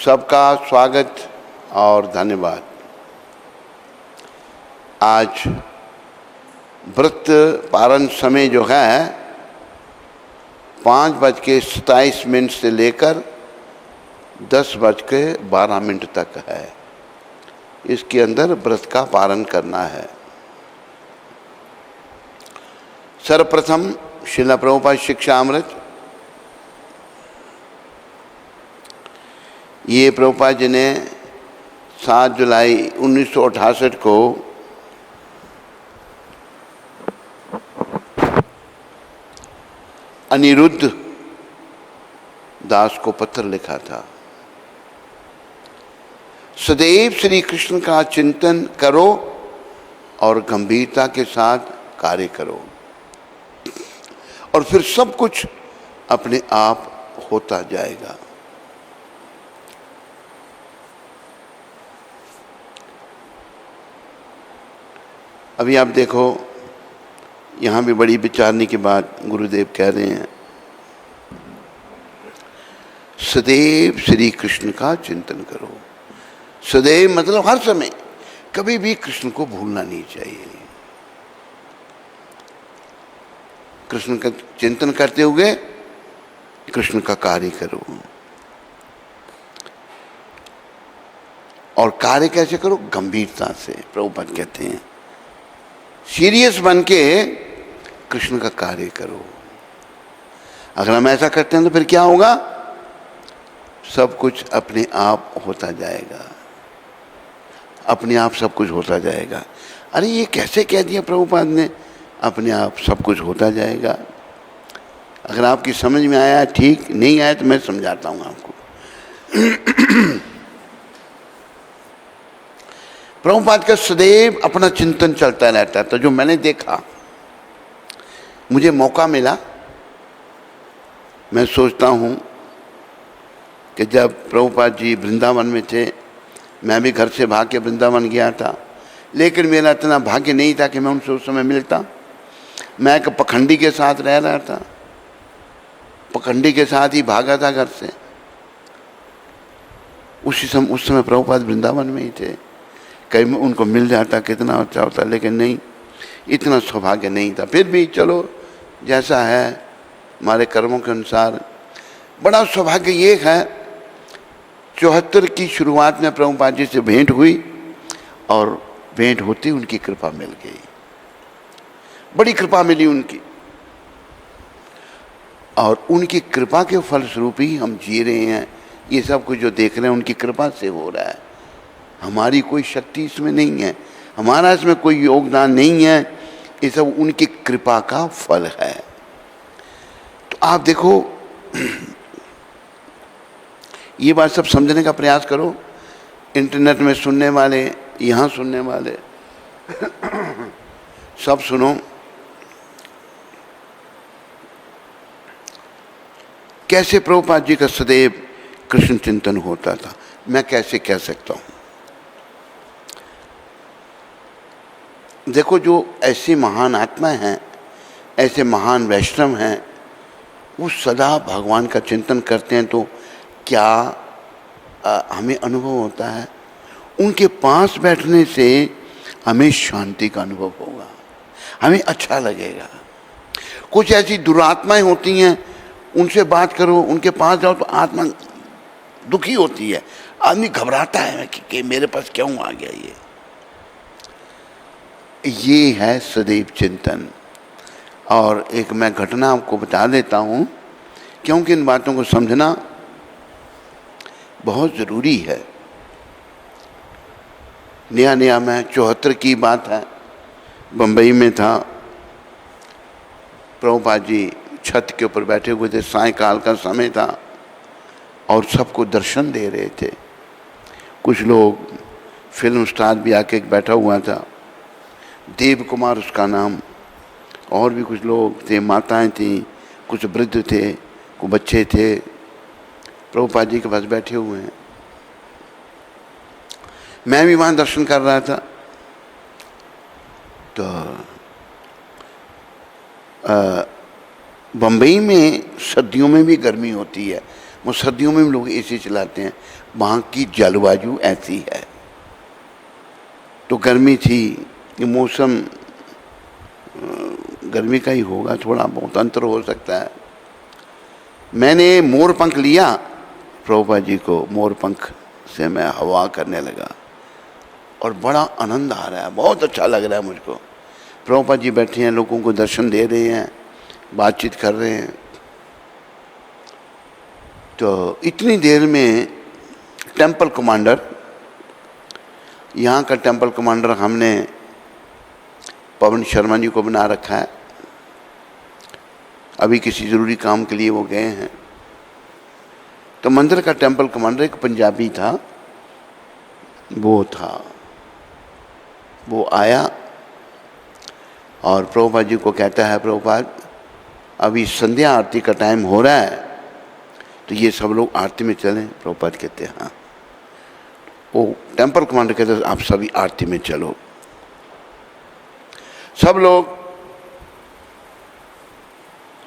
सबका स्वागत और धन्यवाद। आज व्रत पारण समय जो है 5:27 से लेकर 10:12 तक है। इसके अंदर व्रत का पारण करना है। सर्वप्रथम श्रील प्रभुपाद शिक्षामृत, ये प्रभुपाद जी ने 7 जुलाई 1968 को अनिरुद्ध दास को पत्र लिखा था। सदैव श्री कृष्ण का चिंतन करो और गंभीरता के साथ कार्य करो और फिर सब कुछ अपने आप होता जाएगा। अभी आप देखो, यहाँ भी बड़ी विचारने की बात गुरुदेव कह रहे हैं। सदैव श्री कृष्ण का चिंतन करो। सदैव मतलब हर समय, कभी भी कृष्ण को भूलना नहीं चाहिए। कृष्ण का चिंतन करते हुए कृष्ण का कार्य करो। और कार्य कैसे करो? गंभीरता से। प्रभुपाद कहते हैं सीरियस बन के कृष्ण का कार्य करो। अगर हम ऐसा करते हैं तो फिर क्या होगा? सब कुछ अपने आप होता जाएगा। अपने आप सब कुछ होता जाएगा। अरे ये कैसे कह दिया प्रभुपाद ने, अपने आप सब कुछ होता जाएगा? अगर आपकी समझ में आया ठीक, नहीं आया तो मैं समझाता हूँ आपको। प्रभुपाद का सदैव अपना चिंतन चलता रहता है। तो जो मैंने देखा, मुझे मौका मिला, मैं सोचता हूँ कि जब प्रभुपाद जी वृंदावन में थे, मैं भी घर से भाग के वृंदावन गया था, लेकिन मेरा इतना भाग्य नहीं था कि मैं उनसे उस समय मिलता। मैं एक पखंडी के साथ रह रहा था, पखंडी के साथ ही भागा था घर से। उस समय प्रभुपाद वृंदावन में ही थे। कहीं उनको मिल जाता कितना अच्छा होता, लेकिन नहीं, इतना सौभाग्य नहीं था। फिर भी चलो, जैसा है हमारे कर्मों के अनुसार। बड़ा सौभाग्य ये है, 74 की शुरुआत में प्रभुपाद जी से भेंट हुई और भेंट होती उनकी कृपा मिल गई। बड़ी कृपा मिली उनकी, और उनकी कृपा के फलस्वरूप ही हम जी रहे हैं। ये सब कुछ जो देख रहे हैं उनकी कृपा से हो रहा है। हमारी कोई शक्ति इसमें नहीं है, हमारा इसमें कोई योगदान नहीं है। ये सब उनकी कृपा का फल है। तो आप देखो, ये बात सब समझने का प्रयास करो। इंटरनेट में सुनने वाले, यहाँ सुनने वाले, सब सुनो। कैसे प्रभुपाद जी का सदैव कृष्ण चिंतन होता था, मैं कैसे कह सकता हूँ। देखो, जो ऐसे महान आत्मा हैं, ऐसे महान वैष्णव हैं, वो सदा भगवान का चिंतन करते हैं। तो क्या हमें अनुभव होता है? उनके पास बैठने से हमें शांति का अनुभव होगा, हमें अच्छा लगेगा। कुछ ऐसी दुरात्माएं होती हैं, उनसे बात करो, उनके पास जाओ तो आत्मा दुखी होती है, आदमी घबराता है कि मेरे पास क्यों आ गया ये है सदैव चिंतन। और एक मैं घटना आपको बता देता हूँ, क्योंकि इन बातों को समझना बहुत ज़रूरी है। नया नया मैं 74 की बात है, बम्बई में था। प्रभुपाद जी छत के ऊपर बैठे हुए थे, सायंकाल का समय था और सबको दर्शन दे रहे थे। कुछ लोग, फिल्म स्टार भी आके बैठा हुआ था, देव कुमार उसका नाम, और भी कुछ लोग थे, माताएं थीं, कुछ वृद्ध थे, कुछ बच्चे थे, प्रभुपाद जी के पास बैठे हुए हैं। मैं भी वहाँ दर्शन कर रहा था। तो बम्बई में सर्दियों में भी गर्मी होती है, वो सर्दियों में भी लोग एसी चलाते हैं। वहाँ की जलवायु ऐसी है। तो गर्मी थी, ये मौसम गर्मी का ही होगा, थोड़ा बहुत अंतर हो सकता है। मैंने मोर पंख लिया प्रभुपाद जी को, मोर पंख से मैं हवा करने लगा और बड़ा आनंद आ रहा है, बहुत अच्छा लग रहा है मुझको। प्रभुपाद जी बैठे हैं, लोगों को दर्शन दे रहे हैं, बातचीत कर रहे हैं। तो इतनी देर में टेंपल कमांडर, यहाँ का टेंपल कमांडर हमने पवन शर्मा जी को बना रखा है। अभी किसी ज़रूरी काम के लिए वो गए हैं। तो मंदिर का टेंपल कमांडर एक पंजाबी था, वो आया और प्रभुपाद जी को कहता है, प्रभुपाद अभी संध्या आरती का टाइम हो रहा है, तो ये सब लोग आरती में चलें। प्रभुपाद कहते हैं हाँ। वो टेंपल कमांडर कहते हैं आप सभी आरती में चलो। सब लोग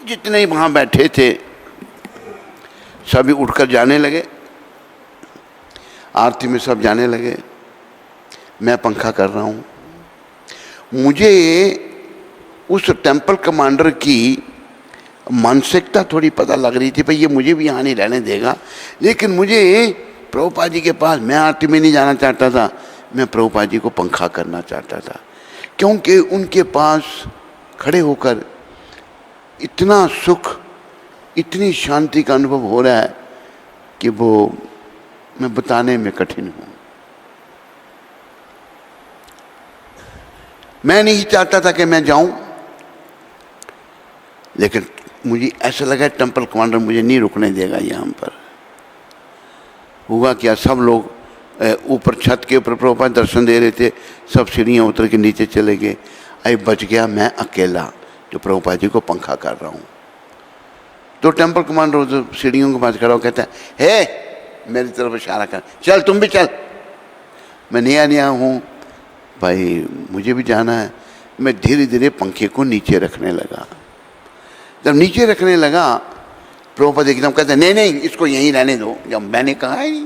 जितने ही वहाँ बैठे थे सभी उठकर जाने लगे, आरती में सब जाने लगे। मैं पंखा कर रहा हूँ। मुझे उस टेंपल कमांडर की मानसिकता थोड़ी पता लग रही थी, भाई ये मुझे भी यहाँ नहीं रहने देगा। लेकिन मुझे प्रभुपाद जी के पास, मैं आरती में नहीं जाना चाहता था, मैं प्रभुपाद जी को पंखा करना चाहता था, क्योंकि उनके पास खड़े होकर इतना सुख, इतनी शांति का अनुभव हो रहा है कि वो मैं बताने में कठिन हूँ। मैं नहीं चाहता था कि मैं जाऊं, लेकिन मुझे ऐसा लगा टेंपल कमांडर मुझे नहीं रुकने देगा यहाँ पर। हुआ क्या, सब लोग ऊपर छत के ऊपर प्रभुपाद दर्शन दे रहे थे, सब सीढ़ियाँ उतर के नीचे चले गए। अरे बच गया मैं अकेला जो प्रभुपाद जी को पंखा कर रहा हूँ। तो टेंपल कमांडर उधर सीढ़ियों के पास खड़ा हो कहता है, हे मेरी तरफ इशारा कर, चल तुम भी चल। मैं नया हूँ भाई, मुझे भी जाना है। मैं धीरे धीरे पंखे को नीचे रखने लगा। जब नीचे रखने लगा, प्रभुपाद एकदम कहते नहीं नहीं इसको यहीं रहने दो। जब मैंने कहा ही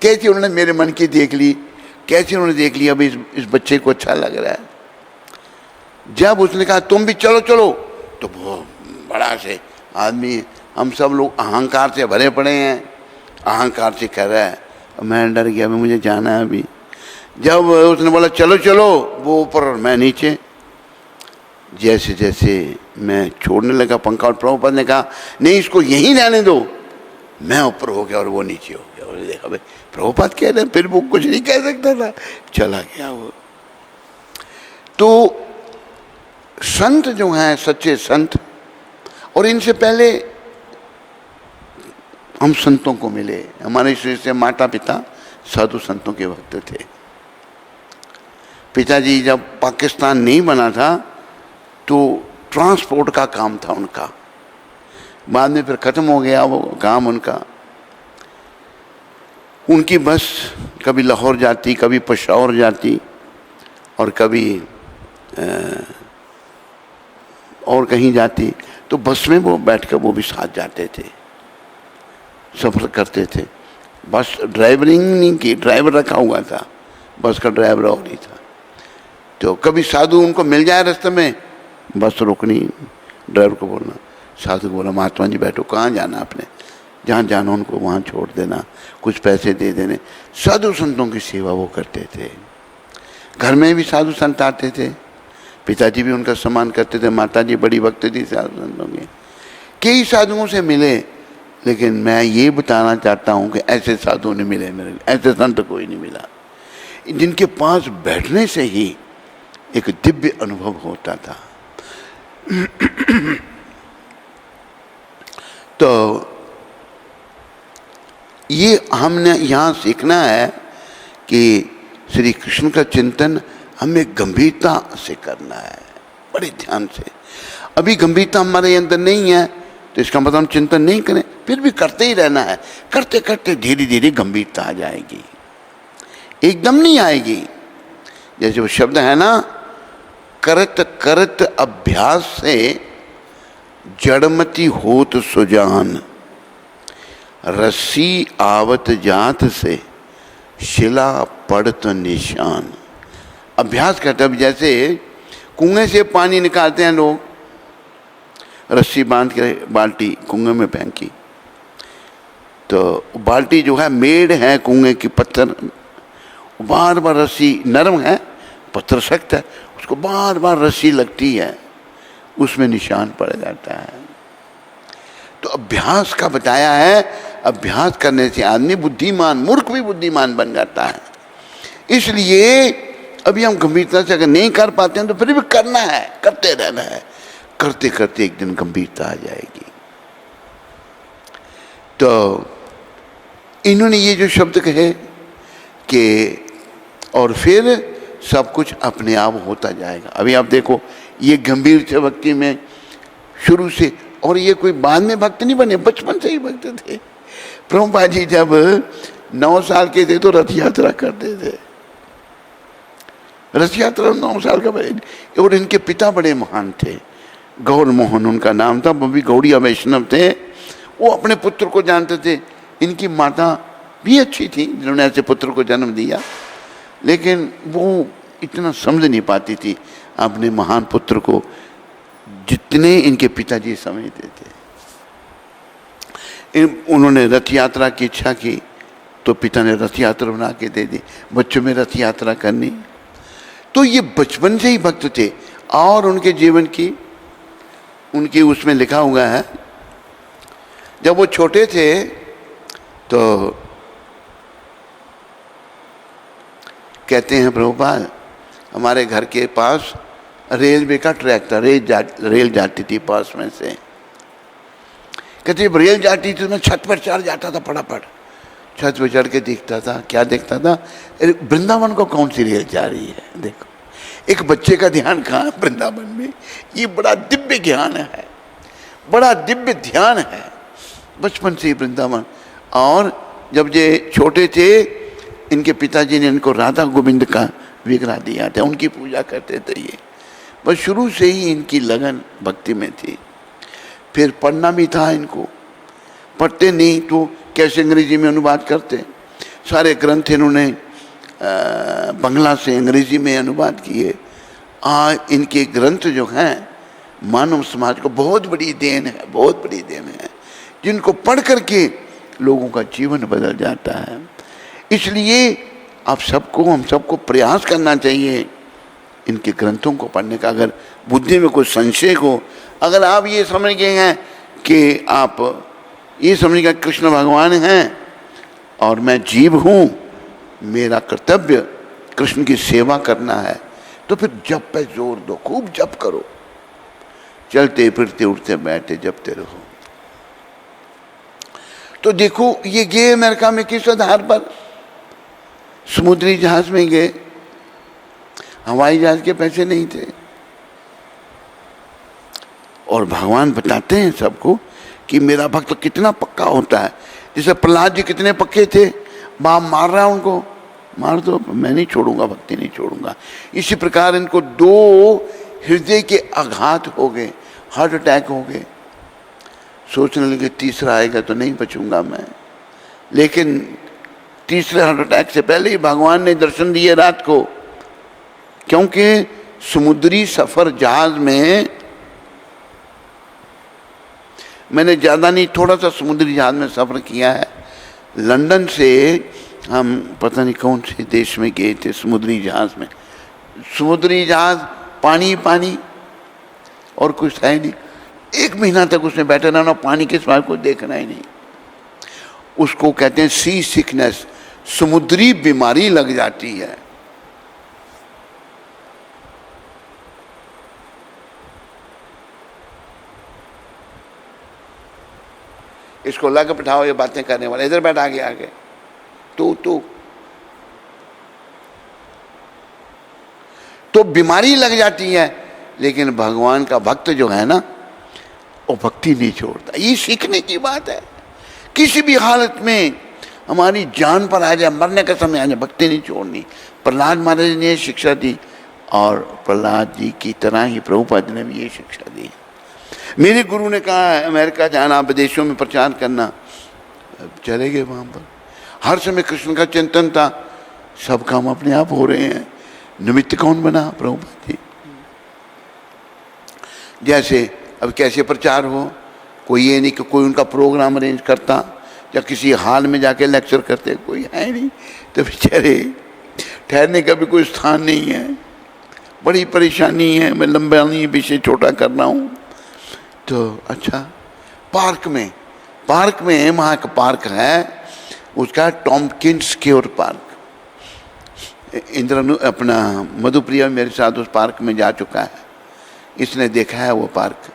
कैसे उन्होंने मेरे मन की देख ली, कैसे उन्होंने देख लिया अभी इस बच्चे को अच्छा लग रहा है। जब उसने कहा तुम भी चलो चलो, तो वो बड़ा से आदमी, हम सब लोग अहंकार से भरे पड़े हैं, अहंकार से कह रहा है। मैं डर गया, मुझे जाना है अभी। जब उसने बोला चलो चलो, वो ऊपर और मैं नीचे। जैसे जैसे मैं छोड़ने लगा पंखा और प्रभुपाद ने कहा नहीं इसको यहीं रहने दो, मैं ऊपर हो गया और वो नीचे हो गया। और देखा भाई प्रभुपाद कह रहे, फिर वो कुछ नहीं कह सकता था, चला गया वो। तो संत जो हैं, सच्चे संत, और इनसे पहले हम संतों को मिले। हमारे शरीर से माता पिता साधु संतों के भक्त थे। पिताजी जब पाकिस्तान नहीं बना था तो ट्रांसपोर्ट का काम था उनका, बाद में फिर ख़त्म हो गया वो काम उनका। उनकी बस कभी लाहौर जाती, कभी पेशावर जाती और कभी और कहीं जाती। तो बस में वो बैठकर वो भी साथ जाते थे, सफ़र करते थे। बस ड्राइवरिंग नहीं की, ड्राइवर रखा हुआ था, बस का ड्राइवर और ही था। तो कभी साधु उनको मिल जाए रास्ते में, बस रोकनी, ड्राइवर को बोलना, साधु को बोला महात्मा जी बैठो, कहाँ जाना आपने, जहाँ जाना उनको वहाँ छोड़ देना, कुछ पैसे दे देने। साधु संतों की सेवा वो करते थे। घर में भी साधु संत आते थे, पिताजी भी उनका सम्मान करते थे, माताजी बड़ी भक्त थी साधु संतों की। कई साधुओं से मिले, लेकिन मैं ये बताना चाहता हूँ कि ऐसे साधु नहीं मिले मेरे, ऐसे संत कोई नहीं मिला जिनके पास बैठने से ही एक दिव्य अनुभव होता था। तो ये हमने यहाँ सीखना है कि श्री कृष्ण का चिंतन हमें गंभीरता से करना है, बड़े ध्यान से। अभी गंभीरता हमारे अंदर नहीं है तो इसका मतलब हम चिंतन नहीं करें, फिर भी करते ही रहना है। करते करते धीरे धीरे गंभीरता आ जाएगी, एकदम नहीं आएगी। जैसे वो शब्द है ना, करत करत अभ्यास से जड़मति होत सुजान। रस्सी आवत जात से शिला पड़त निशान। अभ्यास करते, अब जैसे कुएं से पानी निकालते हैं लोग, रस्सी बांध के बाल्टी कुएं में फेंकी, तो बाल्टी जो है मेड़ है कुएं की, पत्थर, बार बार रस्सी, नरम है पत्थर सख्त है, उसको बार बार रस्सी लगती है, उसमें निशान पड़ जाता है। तो अभ्यास का बताया है, अभ्यास करने से आदमी बुद्धिमान, मूर्ख भी बुद्धिमान बन जाता है। इसलिए अभी हम गंभीरता से अगर नहीं कर पाते हैं तो फिर भी करना है, करते रहना है, करते करते एक दिन गंभीरता आ जाएगी। तो इन्होंने ये जो शब्द कहे कि और फिर सब कुछ अपने आप होता जाएगा। अभी आप देखो, ये गंभीर से भक्ति में शुरू से, और ये कोई बाद में भक्त नहीं बने, बचपन से ही भक्त थे। प्रभुपाद जी जब 9 साल के थे तो रथ यात्रा करते थे, रथ यात्रा 9 साल का बड़े, और इनके पिता बड़े महान थे, गौर मोहन उनका नाम था, वो भी गौड़िया वैष्णव थे। वो अपने पुत्र को जानते थे, इनकी माता भी अच्छी थी जिन्होंने ऐसे पुत्र को जन्म दिया, लेकिन वो इतना समझ नहीं पाती थी अपने महान पुत्र को जितने इनके पिताजी समझते थे। उन्होंने रथ यात्रा की इच्छा की तो पिता ने रथ यात्रा बना के दे दी, बच्चों में रथ यात्रा करनी। तो ये बचपन से ही भक्त थे, और उनके जीवन की उनकी उसमें लिखा हुआ है, जब वो छोटे थे तो कहते हैं प्रभुपाद, हमारे घर के पास रेलवे का ट्रैक था, रेल जाती थी पास में से। कहते जब रेल जाती थी तो मैं छत पर चढ़ जाता था, फटाफट छत पर चढ़ के देखता था। क्या देखता था? वृंदावन को कौन सी रेल जा रही है। देखो, एक बच्चे का ध्यान कहाँ है वृंदावन में। ये बड़ा दिव्य ज्ञान है, बड़ा दिव्य ध्यान है, बचपन से ही वृंदावन। और जब ये छोटे थे, इनके पिताजी ने इनको राधा गोविंद का विग्रह दिया था, उनकी पूजा करते थे। ये बस शुरू से ही इनकी लगन भक्ति में थी। फिर पढ़ना भी था इनको, पढ़ते नहीं तो कैसे अंग्रेजी में अनुवाद करते। सारे ग्रंथ इन्होंने बंगला से अंग्रेजी में अनुवाद किए। इनके ग्रंथ जो हैं मानव समाज को बहुत बड़ी देन है, बहुत बड़ी देन है, जिनको पढ़ करके लोगों का जीवन बदल जाता है। इसलिए आप सबको, हम सबको प्रयास करना चाहिए इनके ग्रंथों को पढ़ने का। अगर बुद्धि में कोई संशय हो, अगर आप ये समझ गए हैं कि आप ये समझ गए कृष्ण भगवान हैं और मैं जीव हूँ, मेरा कर्तव्य कृष्ण की सेवा करना है, तो फिर जप पे जोर दो, खूब जप करो, चलते फिरते उठते बैठते जपते रहो। तो देखो, ये गए अमेरिका में किस आधार पर? समुद्री जहाज में गए, हवाई जहाज के पैसे नहीं थे। और भगवान बताते हैं सबको कि मेरा भक्त कितना पक्का होता है। जैसे प्रहलाद जी कितने पक्के थे, बाप मार रहा है उनको, मार दो, मैं नहीं छोड़ूंगा, भक्ति नहीं छोड़ूंगा। इसी प्रकार इनको 2 हृदय के आघात हो गए, हार्ट अटैक हो गए। सोचने लगे तीसरा आएगा तो नहीं बचूंगा मैं, लेकिन तीसरे हार्ट अटैक से पहले ही भगवान ने दर्शन दिए रात को। क्योंकि समुद्री सफर जहाज में, मैंने ज़्यादा नहीं, थोड़ा सा समुद्री जहाज में सफ़र किया है। लंदन से हम पता नहीं कौन से देश में गए थे समुद्री जहाज में। समुद्री जहाज पानी पानी और कुछ है नहीं। 1 महीना तक उसमें बैठे रहना, पानी के सिवाय को देखना ही नहीं। उसको कहते हैं सी सिकनेस, समुद्री बीमारी लग जाती है। इसको ला के बिठाओ, ये बातें करने वाले, इधर बैठ, आगे आगे, तू तो बीमारी लग जाती है। लेकिन भगवान का भक्त जो है ना, वो भक्ति नहीं छोड़ता। ये सीखने की बात है। किसी भी हालत में हमारी जान पर आ जाए, मरने का समय आ जाए, भक्ति नहीं छोड़नी। प्रहलाद महाराज ने शिक्षा दी, और प्रहलाद जी की तरह ही प्रभुपाद ने भी ये शिक्षा दी। मेरे गुरु ने कहा है, अमेरिका जाना, विदेशों में प्रचार करना, चले गए वहाँ पर। हर समय कृष्ण का चिंतन था, सब काम अपने आप हो रहे हैं, निमित्त कौन बना? प्रभुपाद जी। जैसे अब कैसे प्रचार हो, कोई ये नहीं कि कोई उनका प्रोग्राम अरेंज करता या किसी हाल में जाके लेक्चर करते, कोई है नहीं, तो बेचारे ठहरने का भी कोई स्थान नहीं है, बड़ी परेशानी है। मैं लंबा नहीं विषय छोटा कर रहा हूँ। तो अच्छा, पार्क में वहाँ का पार्क है, उसका टॉम्किंस क्योर पार्क। इंद्र अपना मधुप्रिया मेरे साथ उस पार्क में जा चुका है, इसने देखा है वो पार्क।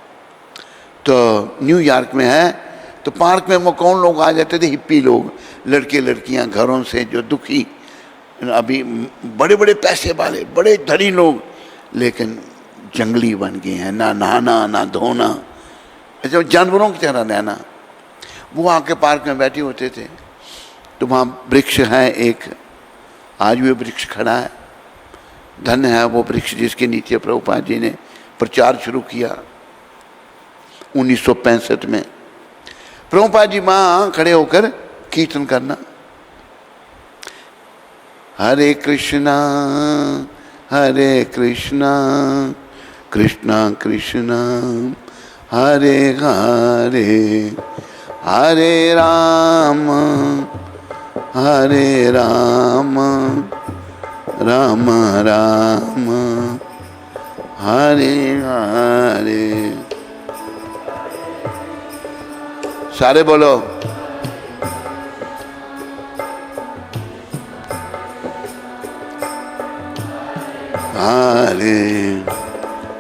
तो न्यूयॉर्क में है। तो पार्क में वो कौन लोग आ जाते थे? हिप्पी लोग, लड़के लड़कियां घरों से जो दुखी, अभी बड़े बड़े पैसे वाले बड़े धनी लोग, लेकिन जंगली बन गए हैं, ना नहाना ना धोना, ऐसे जानवरों की तरह रहना। वो आके पार्क में बैठे होते थे। तो वहाँ वृक्ष है एक, आज भी वृक्ष खड़ा है। धन्य है वो वृक्ष जिसके नीचे प्रभुपाद जी ने प्रचार शुरू किया 1965 में। प्रभुपाद जी वहाँ खड़े होकर कीर्तन करना, हरे कृष्णा कृष्णा कृष्णा हरे हरे, हरे राम राम राम हरे हरे। सारे बोलो, हरे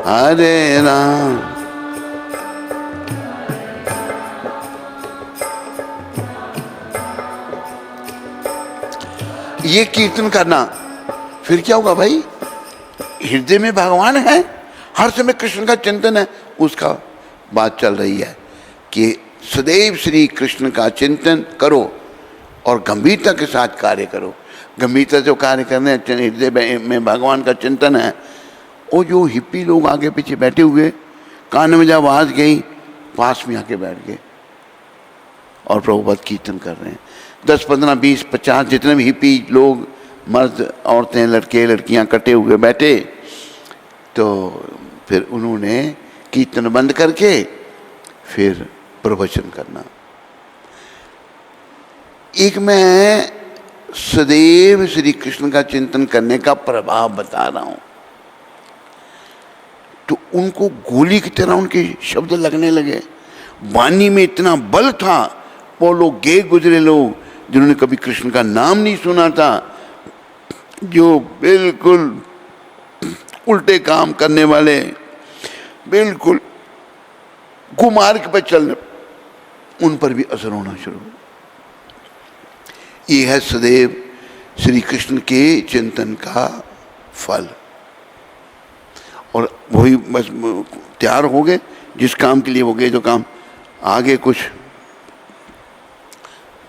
हरे राम। ये कीर्तन करना, फिर क्या होगा भाई? हृदय में भगवान है, हर समय कृष्ण का चिंतन है। उसका बात चल रही है कि सदैव श्री कृष्ण का चिंतन करो और गंभीरता के साथ कार्य करो। गंभीरता से कार्य करने, हृदय में भगवान का चिंतन है। वो जो हिप्पी लोग आगे पीछे बैठे हुए, कान में जब आवाज गई, पास में आके बैठ गए और प्रभुपाद कीर्तन कर रहे हैं। 10, 15, 20, 50 जितने भी हिप्पी लोग, मर्द औरतें लड़के लड़कियां कटे हुए बैठे। तो फिर उन्होंने कीर्तन बंद करके फिर प्रवचन करना। एक मैं सदैव श्री कृष्ण का चिंतन करने का प्रभाव बता रहा हूं। तो उनको गोली की तरह उनके शब्द लगने लगे, वाणी में इतना बल था। वो लोग गे गुजरे लोग जिन्होंने कभी कृष्ण का नाम नहीं सुना था, जो बिल्कुल उल्टे काम करने वाले, बिल्कुल कुमार्ग पर चलने, उन पर भी असर होना शुरू। ये है सदैव श्री कृष्ण के चिंतन का फल। और वही बस तैयार हो गए जिस काम के लिए वो गए, जो काम आगे कुछ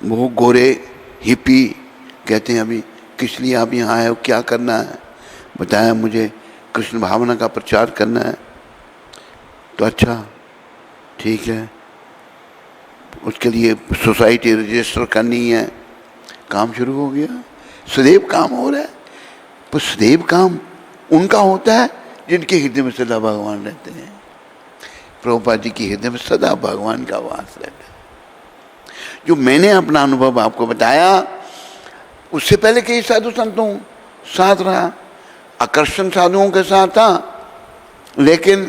वो गोरे हिप्पी कहते हैं, अभी किस लिए आप यहाँ आए हो, क्या करना है? बताया मुझे कृष्ण भावना का प्रचार करना है। तो अच्छा ठीक है, उसके लिए सोसाइटी रजिस्टर करनी है। काम शुरू हो गया, सदैव काम हो रहा है। पर सदैव काम उनका होता है जिनके हृदय में सदा भगवान रहते हैं। प्रभुपाद जी के हृदय में सदा भगवान का वास रहता है। जो मैंने अपना अनुभव आपको बताया, उससे पहले कई साधु संतों साथ रहा, आकर्षण साधुओं के साथ था, लेकिन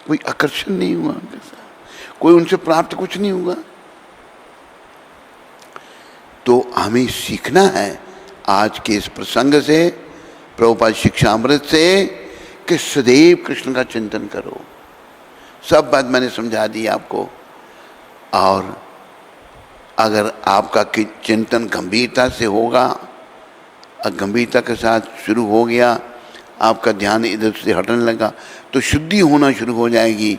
कोई आकर्षण नहीं हुआ उनके साथ, कोई उनसे प्राप्त कुछ नहीं हुआ। तो हमें सीखना है आज के इस प्रसंग से, प्रभुपाद शिक्षा अमृत से, कि सदैव कृष्ण का चिंतन करो। सब बात मैंने समझा दी आपको। और अगर आपका चिंतन गंभीरता से होगा, गंभीरता के साथ शुरू हो गया, आपका ध्यान इधर से हटने लगा, तो शुद्धि होना शुरू हो जाएगी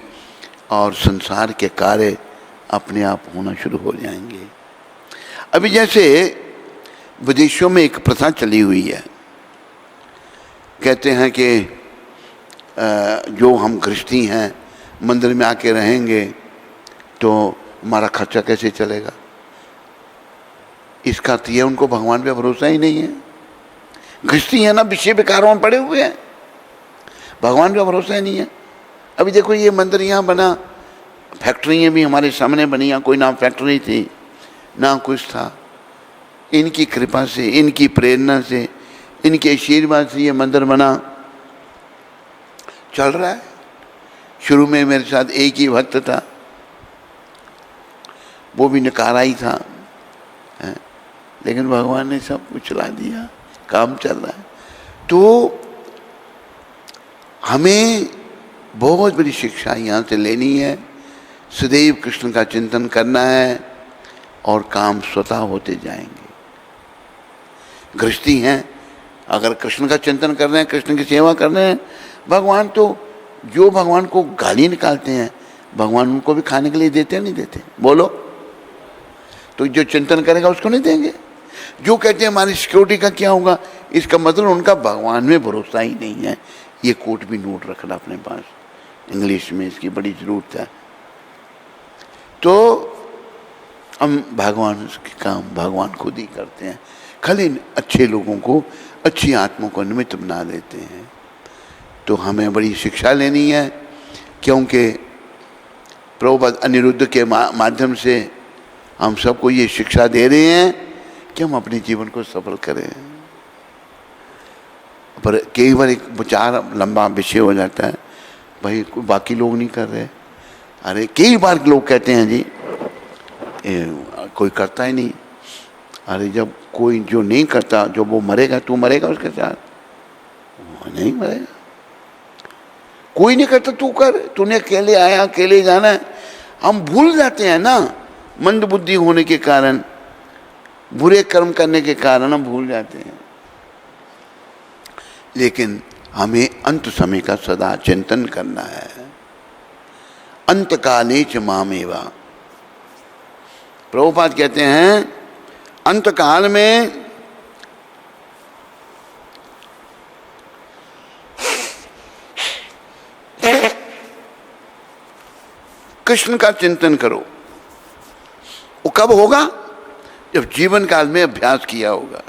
और संसार के कार्य अपने आप होना शुरू हो जाएंगे। अभी जैसे विदेशों में एक प्रथा चली हुई है, कहते हैं कि जो हम गृहस्थी हैं मंदिर में आके रहेंगे तो हमारा खर्चा कैसे चलेगा। इसका अर्थ यह उनको भगवान पे भरोसा ही नहीं है। गृहस्थी है ना, विषय विकारों में पड़े हुए हैं, भगवान का भरोसा ही नहीं है। अभी देखो ये मंदिर यहाँ बना, फैक्ट्रियाँ भी हमारे सामने बनी, यहाँ कोई ना फैक्ट्री थी ना कुछ था। इनकी कृपा से, इनकी प्रेरणा से, इनके आशीर्वाद से ये मंदिर बना, चल रहा है। शुरू में मेरे साथ एक ही भक्त था, वो भी नकारा ही था, लेकिन भगवान ने सब कुछ चला दिया, काम चल रहा है। तो हमें बहुत बड़ी शिक्षा यहाँ से लेनी है, सदैव कृष्ण का चिंतन करना है और काम स्वतः होते जाएंगे। गृहस्थी हैं, अगर कृष्ण का चिंतन कर रहे हैं, कृष्ण की सेवा कर रहे हैं, भगवान तो जो भगवान को गाली निकालते हैं, भगवान उनको भी खाने के लिए देते नहीं देते, बोलो। तो जो चिंतन करेगा उसको नहीं देंगे। जो कहते हैं हमारी सिक्योरिटी का क्या होगा, इसका मतलब उनका भगवान में भरोसा ही नहीं है। ये कोट भी नोट रखना अपने पास, इंग्लिश में इसकी बड़ी ज़रूरत है। तो हम भगवान के काम भगवान खुद ही करते हैं, खाली अच्छे लोगों को, अच्छी आत्मा को निमित्त बना देते हैं। तो हमें बड़ी शिक्षा लेनी है, क्योंकि प्रभुपाद अनिरुद्ध के माध्यम से हम सबको ये शिक्षा दे रहे हैं कि हम अपने जीवन को सफल करें। पर कई बार एक विचार लंबा विषय हो जाता है, भाई बाकी लोग नहीं कर रहे। अरे कई बार लोग कहते हैं जी कोई करता ही नहीं। अरे जब कोई जो नहीं करता, जो वो मरेगा, तू मरेगा उसके साथ? वो नहीं मरेगा। कोई नहीं करता, तू कर, तूने अकेले आया, अकेले जाना है। हम भूल जाते हैं ना, मंद बुद्धि होने के कारण, बुरे कर्म करने के कारण हम भूल जाते हैं। लेकिन हमें अंत समय का सदा चिंतन करना है। अंत काले च मामेवा, प्रभुपाद कहते हैं अंत काल में कृष्ण का चिंतन करो। वो कब होगा? जब जीवन काल में अभ्यास किया होगा।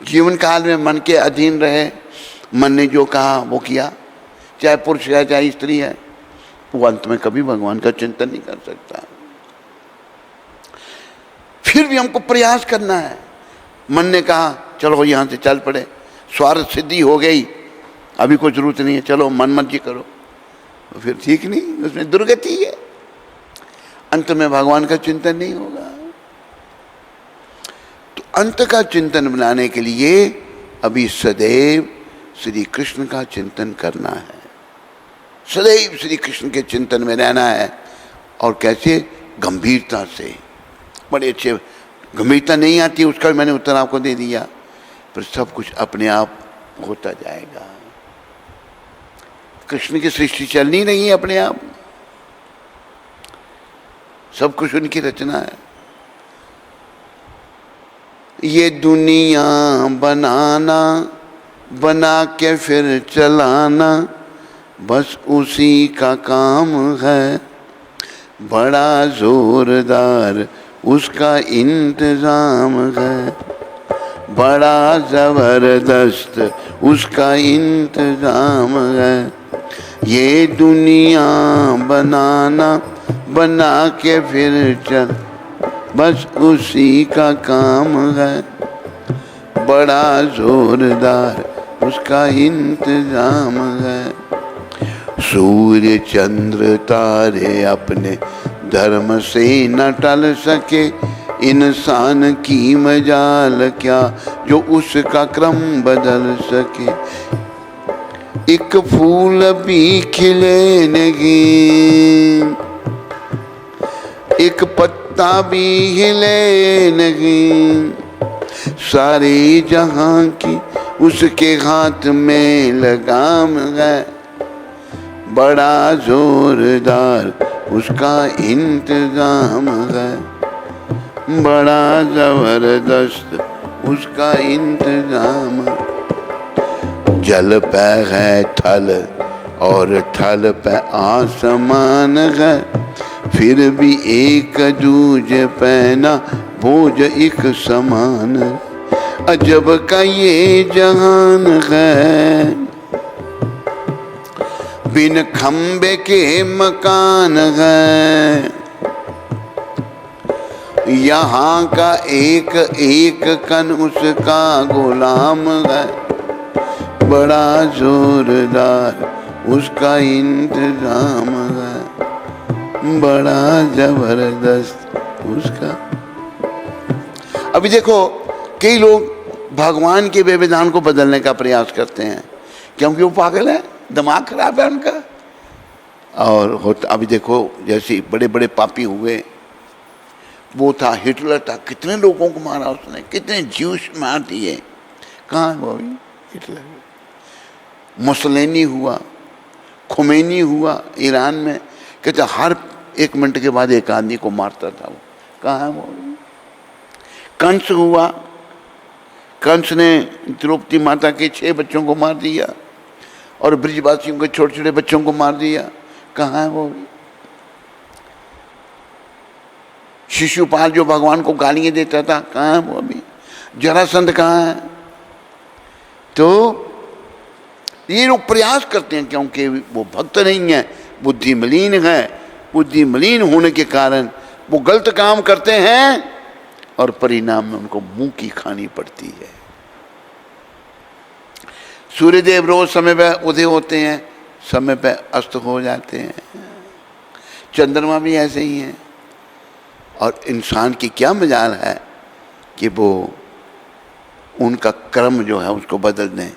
जीवन काल में मन के अधीन रहे, मन ने जो कहा वो किया, चाहे पुरुष है चाहे स्त्री है, वो अंत में कभी भगवान का चिंतन नहीं कर सकता। फिर भी हमको प्रयास करना है। मन ने कहा चलो यहाँ से चल पड़े, स्वार्थ सिद्धि हो गई, अभी कोई जरूरत नहीं है, चलो मन मर्जी करो, तो फिर ठीक नहीं, उसमें दुर्गति है, अंत में भगवान का चिंतन नहीं होगा। तो अंत का चिंतन बनाने के लिए अभी सदैव श्री कृष्ण का चिंतन करना है, सदैव श्री कृष्ण के चिंतन में रहना है। और कैसे? गंभीरता से। बड़े अच्छे, गंभीरता नहीं आती उसका मैंने उत्तर आपको दे दिया, पर सब कुछ अपने आप होता जाएगा। कृष्ण की सृष्टि चल नहीं रही है अपने आप, सब कुछ उनकी रचना है। ये दुनिया बनाना, बना के फिर चलाना, बस उसी का काम है। बड़ा जोरदार उसका इंतजाम है, बड़ा जबरदस्त उसका इंतजाम है। ये दुनिया बनाना, बना के फिर चल, बस उसी का काम है। बड़ा जोरदार उसका इंतजाम है। सूर्य चंद्र तारे अपने धर्म से न टल सके, इंसान की मजाल क्या जो उसका क्रम बदल सके। एक फूल भी खिले नहीं, एक पत्ता भी हिले नहीं, सारे जहां की उसके हाथ में लगाम है। बड़ा जोरदार उसका इंतजाम है, बड़ा जबरदस्त उसका इंतजाम। जल पे है थल और थल पे आसमान है, फिर भी एक दूज पहना बोझ एक समान। अजब का ये जहान है, बिन खंबे के मकान है। यहाँ का एक एक कण उसका गुलाम है, बड़ा जोरदार उसका इंतजाम है, बड़ा जबरदस्त उसका। अभी देखो कई लोग भगवान के विधान को बदलने का प्रयास करते हैं क्योंकि वो पागल है, दिमाग खराब है उनका। और होता अभी देखो जैसे बड़े बड़े पापी हुए, वो था हिटलर था, कितने लोगों को मारा उसने, कितने ज्यूस मार दिए। कहाँ है वो अभी हिटलर? मुसोलिनी हुआ, खुमैनी हुआ ईरान में, कहते हर 1 मिनट के बाद एक आदमी को मारता था वो। कहाँ है वो? कंस हुआ, कंस ने द्रौपदी माता के 6 बच्चों को मार दिया और ब्रिजवासियों के छोटे छोटे बच्चों को मार दिया। कहाँ है वो? शिशुपाल जो भगवान को गालियां देता था, कहाँ है वो अभी? जरासंध कहाँ है? तो ये लोग प्रयास करते हैं क्योंकि वो भक्त नहीं है, बुद्धि मलिन है। बुद्धि मलिन होने के कारण वो गलत काम करते हैं और परिणाम में उनको मुंह की खानी पड़ती है। सूर्यदेव रोज समय पर उदय होते हैं, समय पर अस्त हो जाते हैं। चंद्रमा भी ऐसे ही है। और इंसान की क्या मजाल है कि वो उनका कर्म जो है उसको बदल दें।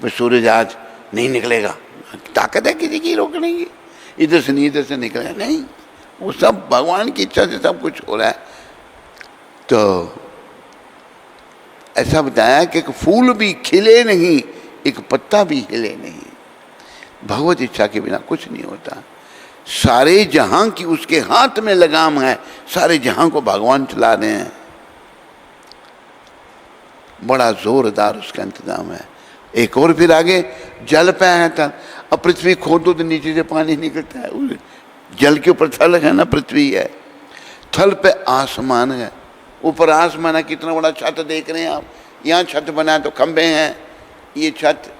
तो सूरज आज नहीं निकलेगा, ताकत है किसी की रोकने की? इधर से नहीं इधर से निकलेगा नहीं, वो सब भगवान की इच्छा से सब कुछ हो रहा है। तो ऐसा बताया कि एक फूल भी खिले नहीं, एक पत्ता भी हिले नहीं, भगवत इच्छा के बिना कुछ नहीं होता। सारे जहां की उसके हाथ में लगाम है, सारे जहां को भगवान चला रहे हैं, बड़ा जोरदार उसका इंतजाम है। एक और फिर आगे जल पे आया था। अब पृथ्वी खोदो तो नीचे से पानी निकलता है, जल के ऊपर थल है ना, पृथ्वी है, थल पे आसमान है, ऊपर आसमान है। कितना बड़ा छत देख रहे हैं आप, यहाँ छत बना है तो खंबे हैं, ये छत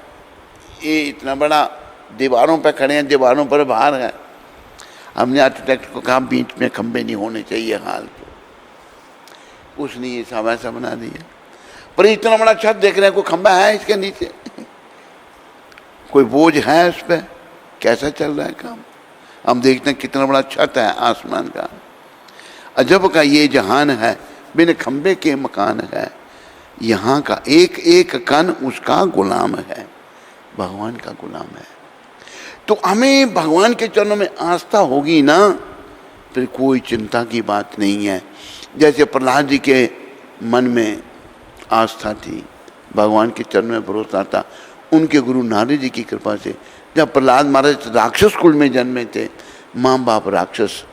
ये इतना बड़ा, दीवारों पे खड़े हैं, दीवारों पर बाहर है। हमने आर्किटेक्ट को कहा बीच में खंबे नहीं होने चाहिए, हाल तो उसने ये सब ऐसा बना दिया। पर इतना बड़ा छत देख रहे हैं, कोई खंबा है इसके नीचे? कोई बोझ है उस पर? कैसा चल रहा है काम? हम देखते हैं कितना बड़ा छत है आसमान का। अजब का ये जहान है, बिन खंबे के मकान है। यहाँ का एक एक कण उसका गुलाम है, भगवान का गुलाम है। तो हमें भगवान के चरणों में आस्था होगी ना, फिर कोई चिंता की बात नहीं है। जैसे प्रहलाद जी के मन में आस्था थी, भगवान के चरणों में भरोसा था, उनके गुरु नारद जी की कृपा से। जब प्रहलाद महाराज राक्षस कुल में जन्मे थे, माँ बाप राक्षस,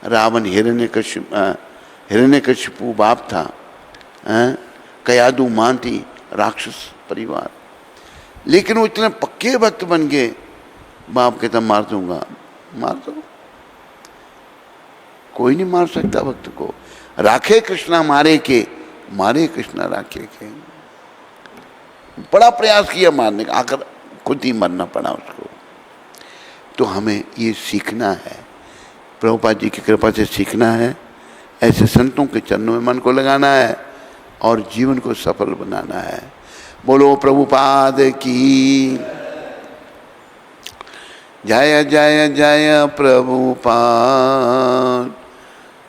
रावण हिरण्यकशिपु बाप था, कयादु माँ थी, राक्षस परिवार। लेकिन वो इतने पक्के भक्त बन गए, बाप कहता मार दूंगा, मार दो, कोई नहीं मार सकता भक्त को। राखे कृष्णा मारे के, मारे कृष्णा राखे के। बड़ा प्रयास किया मारने का, आकर खुद ही मरना पड़ा उसको। तो हमें ये सीखना है, प्रभुपाद जी की कृपा से सीखना है, ऐसे संतों के चरणों में मन को लगाना है और जीवन को सफल बनाना है। बोलो प्रभुपाद की जय जय जय प्रभुपाद।